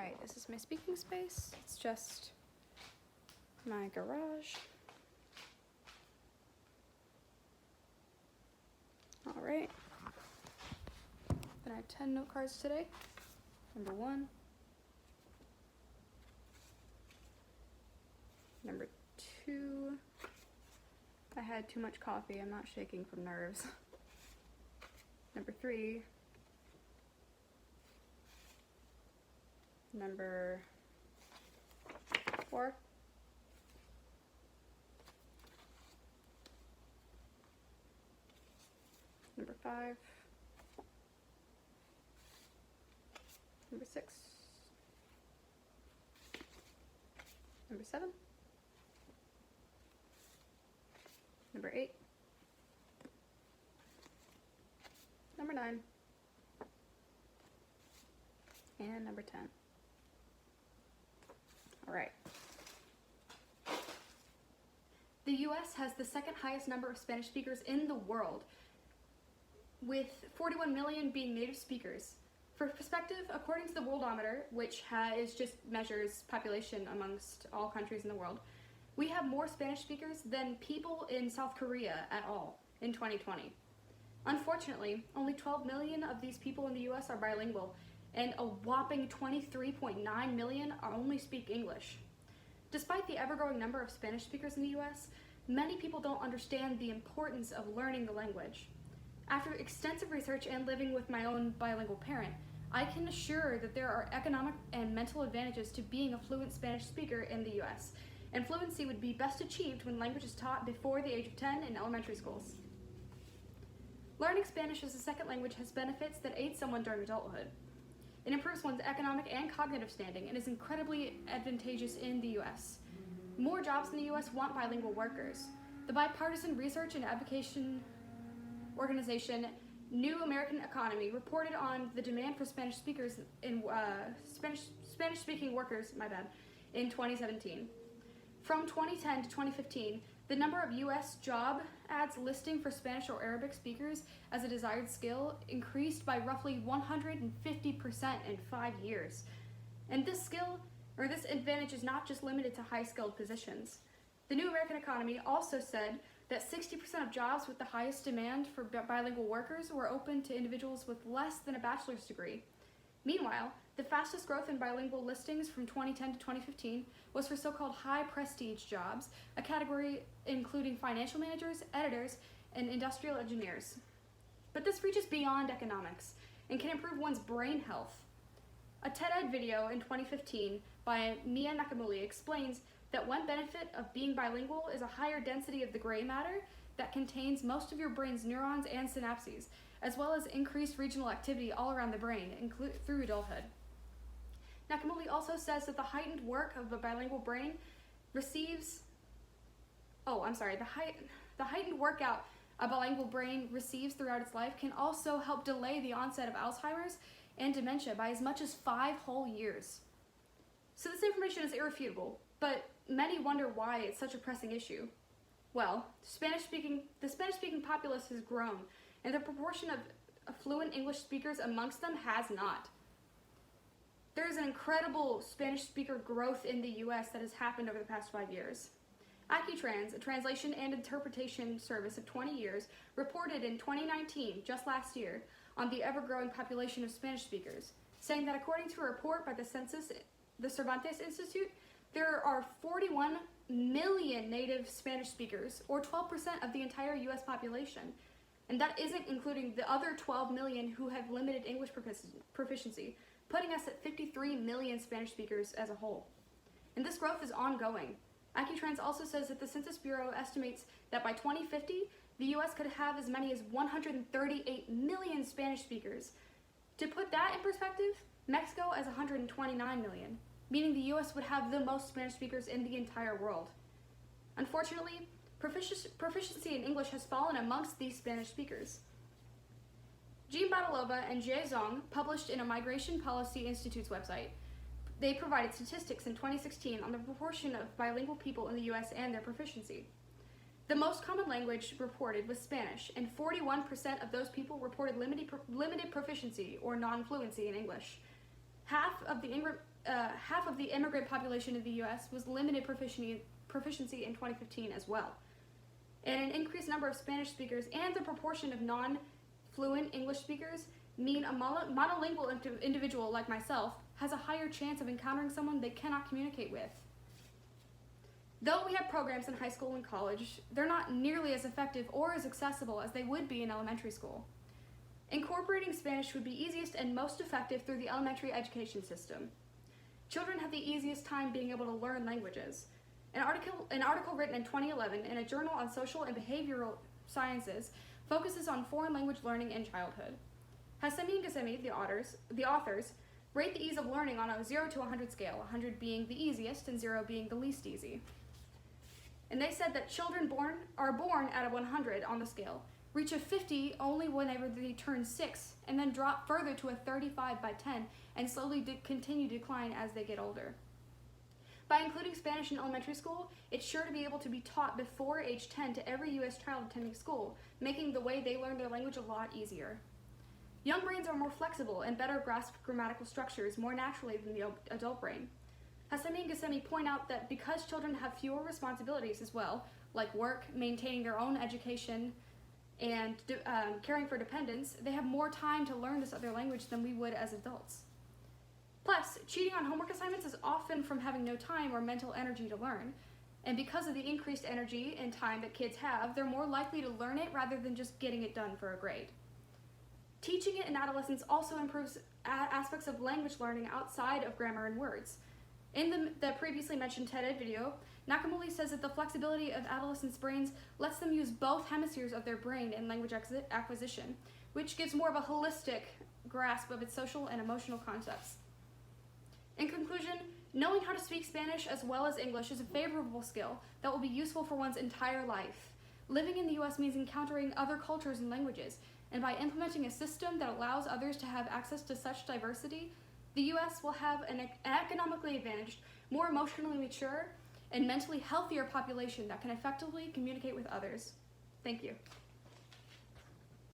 Alright, this is my speaking space. It's just my garage. Alright. Then I have 10 note cards today. Number 1. Number 2. I had too much coffee. I'm not shaking from nerves. Number 3. Number 4. Number 5. Number 6. Number 7. Number 8. Number 9. And number 10. All right. The US has the second highest number of Spanish speakers in the world, with 41 million being native speakers. For perspective, according to the Worldometer, which just measures population amongst all countries in the world, we have more Spanish speakers than people in South Korea at all in 2020. Unfortunately, only 12 million of these people in the US are bilingual, and a whopping 23.9 million only speak English. Despite the ever-growing number of Spanish speakers in the US, many people don't understand the importance of learning the language. After extensive research and living with my own bilingual parent, I can assure that there are economic and mental advantages to being a fluent Spanish speaker in the US, and fluency would be best achieved when language is taught before the age of 10 in elementary schools. Learning Spanish as a second language has benefits that aid someone during adulthood. It improves one's economic and cognitive standing and is incredibly advantageous in the US. More jobs in the US want bilingual workers. The bipartisan research and advocacy organization New American Economy reported on the demand for Spanish speakers in Spanish-speaking workers, in 2017. From 2010 to 2015, the number of U.S. job ads listing for Spanish or Arabic speakers as a desired skill increased by roughly 150% in 5 years. And this advantage is not just limited to high-skilled positions. The New American Economy also said that 60% of jobs with the highest demand for bilingual workers were open to individuals with less than a bachelor's degree. Meanwhile, the fastest growth in bilingual listings from 2010 to 2015 was for so-called high-prestige jobs, a category including financial managers, editors, and industrial engineers. But this reaches beyond economics and can improve one's brain health. A TED-Ed video in 2015 by Mia Nakamura explains that one benefit of being bilingual is a higher density of the gray matter that contains most of your brain's neurons and synapses, as well as increased regional activity all around the brain, through adulthood. Nakamura also says that the heightened work of a bilingual brain the heightened workout a bilingual brain receives throughout its life can also help delay the onset of Alzheimer's and dementia by as much as 5 whole years. So this information is irrefutable, but many wonder why it's such a pressing issue. Well, the Spanish-speaking populace has grown, and the proportion of fluent English speakers amongst them has not. There is an incredible Spanish speaker growth in the US that has happened over the past 5 years. Accutrans, a translation and interpretation service of 20 years, reported in 2019, just last year, on the ever-growing population of Spanish speakers, saying that according to a report by the Cervantes Institute, there are 41 million native Spanish speakers, or 12% of the entire US population. And that isn't including the other 12 million who have limited English proficiency, putting us at 53 million Spanish speakers as a whole. And this growth is ongoing. Accutrans also says that the Census Bureau estimates that by 2050, the US could have as many as 138 million Spanish speakers. To put that in perspective, Mexico has 129 million, meaning the US would have the most Spanish speakers in the entire world. Unfortunately, proficiency in English has fallen amongst these Spanish speakers. Jean Badalova and Jie Zong published in a Migration Policy Institute's website. They provided statistics in 2016 on the proportion of bilingual people in the US and their proficiency. The most common language reported was Spanish, and 41% of those people reported limited proficiency or non-fluency in English. half of the immigrant population of the U.S. was limited proficiency in 2015 as well. And an increased number of Spanish speakers and the proportion of non-fluent English speakers mean a monolingual individual like myself has a higher chance of encountering someone they cannot communicate with. Though we have programs in high school and college, they're not nearly as effective or as accessible as they would be in elementary school. Incorporating Spanish would be easiest and most effective through the elementary education system. Children have the easiest time being able to learn languages. An article written in 2011 in a journal on social and behavioral sciences focuses on foreign language learning in childhood. Hassemi and Gassemi, the authors, rate the ease of learning on a 0 to 100 scale, 100 being the easiest and 0 being the least easy. And they said that children are born at a 100 on the scale, reach a 50 only whenever they turn 6, and then drop further to a 35 by 10, and slowly continue to decline as they get older. By including Spanish in elementary school, it's sure to be able to be taught before age 10 to every U.S. child attending school, making the way they learn their language a lot easier. Young brains are more flexible and better grasp grammatical structures more naturally than the adult brain. Hassemi and Gassemi point out that because children have fewer responsibilities as well, like work, maintaining their own education, and caring for dependents, they have more time to learn this other language than we would as adults. Plus, cheating on homework assignments is often from having no time or mental energy to learn, and because of the increased energy and time that kids have, they're more likely to learn it rather than just getting it done for a grade. Teaching it in adolescence also improves aspects of language learning outside of grammar and words. In the previously mentioned TED Ed video, Nakamura says that the flexibility of adolescents' brains lets them use both hemispheres of their brain in language acquisition, which gives more of a holistic grasp of its social and emotional concepts. In conclusion, knowing how to speak Spanish as well as English is a favorable skill that will be useful for one's entire life. Living in the U.S. means encountering other cultures and languages, and by implementing a system that allows others to have access to such diversity, the U.S. will have an economically advantaged, more emotionally mature, and mentally healthier population that can effectively communicate with others. Thank you.